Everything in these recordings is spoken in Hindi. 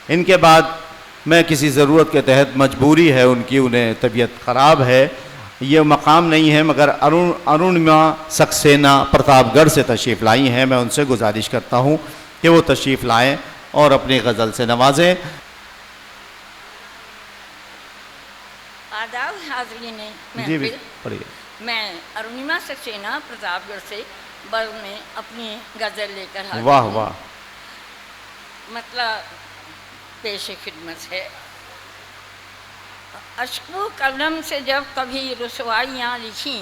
इनके बाद मैं किसी ज़रूरत के तहत, मजबूरी है उनकी, उन्हें तबीयत ख़राब है, ये मकाम नहीं है, मगर अरुणिमा सक्सेना प्रतापगढ़ से तशरीफ़ लाई हैं। मैं उनसे गुजारिश करता हूँ कि वो तशरीफ़ लाएँ और अपनी गज़ल से नवाजें। आदाब हाज़रीन जी महफिल, पढ़िए। मैं अरुणिमा सक्सेना प्रतापगढ़ से बर्ग में अपनी गज़ल लेकर हाजिर वाह हूँ। वाह। मतलब पेश खिदमत है। अश्को कलम से जब कभी रुसवाइयाँ लिखीं,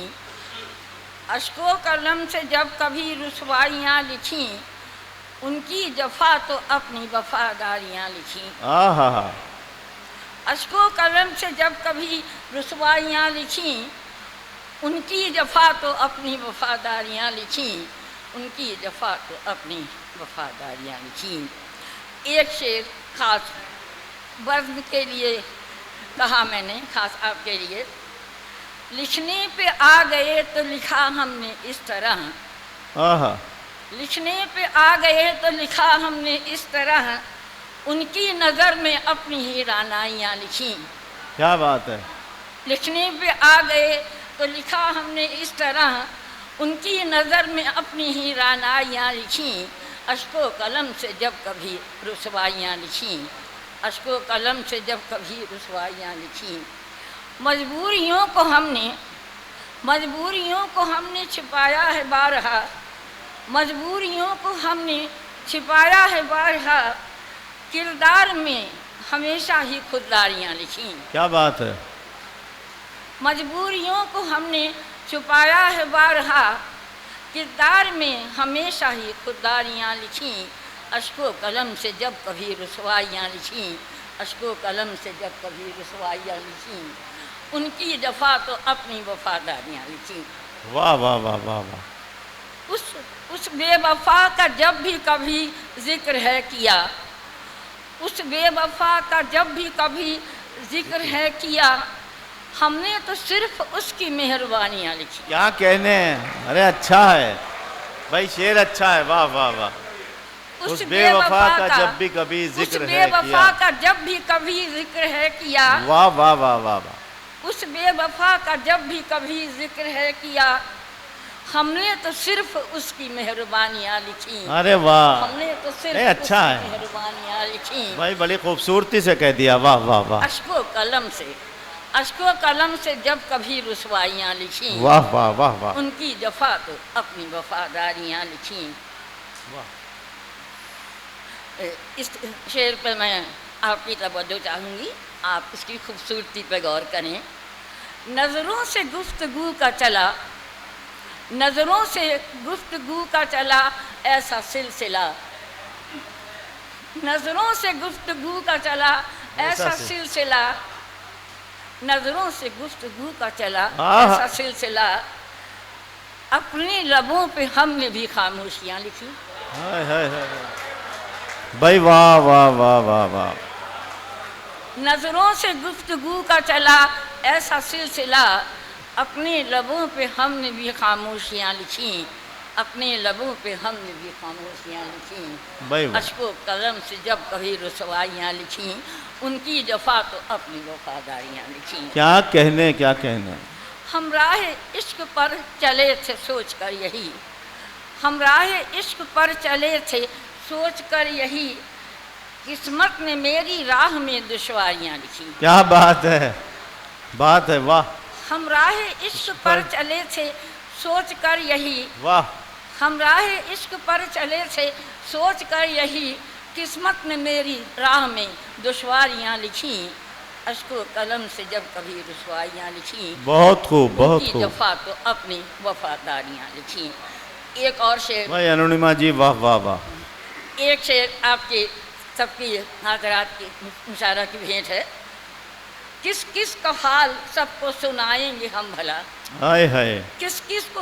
अश्को कलम से जब कभी रुसवाइयाँ लिखीं, उनकी जफ़ा तो अपनी वफ़ादारियाँ लिखीं। आहा। अश्को कलम से जब कभी रुसवाइयाँ लिखीं, उनकी जफ़ा तो अपनी वफ़ादारियाँ लिखीं, उनकी जफ़ा तो अपनी वफ़ादारियाँ लिखीं। एक शेर ख़ास वर्ग के लिए कहा मैंने, ख़ास आपके लिए। लिखने पे आ गए तो लिखा हमने इस तरह, आहा। लिखने पे आ गए तो लिखा हमने इस तरह, उनकी नज़र में अपनी ही रानाइयाँ लिखीं। क्या बात है। लिखने पे आ गए तो लिखा हमने इस तरह, उनकी नज़र में अपनी ही रानाइयाँ लिखीं। अश्को कलम से जब कभी रुसवाइयाँ लिखीं, अश्को कलम से जब कभी रुसवाइयाँ लिखीं। मजबूरियों को हमने छिपाया है बारहा, मजबूरियों को हमने छिपाया है बारहा, किरदार में हमेशा ही खुददारियाँ लिखीं। क्या बात है। मजबूरियों को हमने छुपाया है बारहा, किरदार में हमेशा ही खुददारियाँ लिखीं। अश्को कलम से जब कभी रुसवाइयाँ लिखीं, अश्को कलम से जब कभी रुसवाइयाँ लिखीं, उनकी जफ़ा तो अपनी वफ़ादारियाँ लिखीं। वाह वाह वाह वाह वाह। उस बेवफा का जब भी कभी जिक्र है किया, उस बेवफा का जब भी कभी जिक्र है किया, हमने तो सिर्फ उसकी मेहरबानियाँ लिखी। क्या कहने हैं। अरे अच्छा है भाई, शेर अच्छा है। वाह वाह वाह। उस बेवफा का जब भी कभी जिक्र है किया, उस बेवफा का जब भी कभी जिक्र है किया, वाह वाह वाह वाह वाह। उस बेवफा का जब भी कभी जिक्र है किया, हमने तो सिर्फ उसकी मेहरबानियाँ लिखी। अरे वाह। हमने तो सिर्फ अच्छा उसकी है मेहरबानियाँ लिखी। भाई, बड़ी खूबसूरती से कह दिया। वाह वाह वाह। अश्को कलम से जब कभी रुसवाइयाँ लिखीं, वाह वाह वाह वाह। उनकी जफ़ा तो अपनी वफ़ादारियाँ लिखीं। इस शेर पे मैं आपकी तवज्जो चाहूँगी, आप इसकी खूबसूरती पे गौर करें। नज़रों से गुफ्तगू का चला, नज़रों से गुफ्तगू का चला ऐसा सिलसिला, नज़रों से गुफ्तगू का चला ऐसा सिलसिला, नज़रों से गुफ्तगू का चला ऐसा सिलसिला, अपने लबों पे हमने भी खामोशियाँ लिखी। हाय हाय हाय भाई, वाह वाह वाह वाह वाह। नज़रों से गुफ्तगू का चला ऐसा सिलसिला, अपने लबों पे हमने भी खामोशियाँ लिखी, अपने लबों पे हमने भी खामोशियाँ लिखी। अश्को कलम से जब कभी रुसवाइयाँ लिखी, उनकी जफ़ा तो अपनी वफ़ादारियाँ लिखी। क्या कहने, क्या कहने। हम राह इश्क पर चले थे सोच कर यही, हम राह इश्क पर चले थे सोच कर यही, किस्मत ने मेरी राह में दुश्वारियाँ लिखी। क्या बात है, बात है। वाह। हम राह इश्क पर चले थे सोच कर यही, वाह। हम राह इश्क पर चले थे सोच कर यही, किस्मत ने मेरी राह में दुश्वारियाँ लिखी। अश्को कलम से जब कभी रुसवाइयाँ लिखी, बहुत खूब, बहुत खूब। जफ़ा तो अपनी वफ़ादारियाँ लिखी। एक और शेर भाई अरुणिमा जी, वाह वाह वाह। एक शेर आपके सबकी हाज़रात की मुशारा की भेंट है। किस किस का हाल सबको सुनाएंगे हम भला, हाय हाय। किस किस को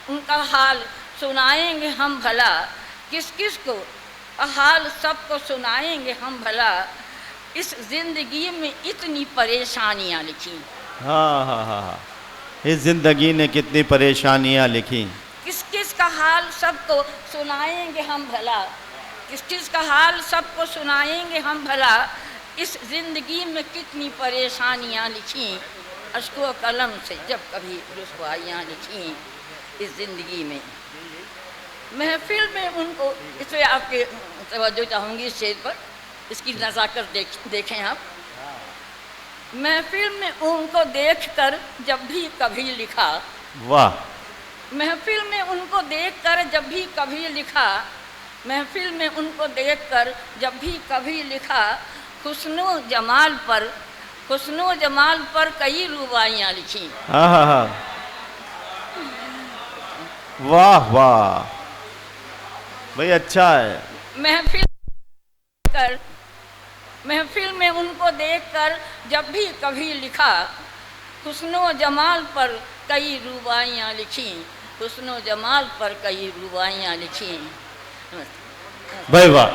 उनका हाल सुनाएंगे हम भला, किस किस को हाल सबको सुनाएंगे हम भला, इस ज़िंदगी में इतनी परेशानियाँ लिखी। हाँ हाँ हाँ हाँ, इस ज़िंदगी ने कितनी परेशानियाँ लिखी। किस किस का हाल सबको सुनाएंगे हम भला, किस चीज़ का हाल सबको सुनाएंगे हम भला, इस ज़िंदगी में कितनी परेशानियाँ लिखी, अश्को कलम से जब कभी रुसवाइयाँ लिखी इस ज़िंदगी में। महफिल में उनको, इसमें आपके तवज्जो चाहूँगी इस शेर पर, इसकी नज़ाकत देखें आप। महफिल में उनको देखकर जब भी कभी लिखा, वाह, महफिल में उनको देखकर जब भी कभी लिखा, महफिल में उनको देखकर जब भी कभी लिखा, हुस्नो जमाल पर कई रुबाइयाँ लिखी। हाँ हाँ हाँ, वाह वाह भाई, अच्छा है। महफिल में उनको देखकर जब भी कभी लिखा, हुस्नो जमाल पर कई रुबाइयाँ लिखी, हुस्नो जमाल पर कई रुबाइयाँ लिखी। भाई वाह।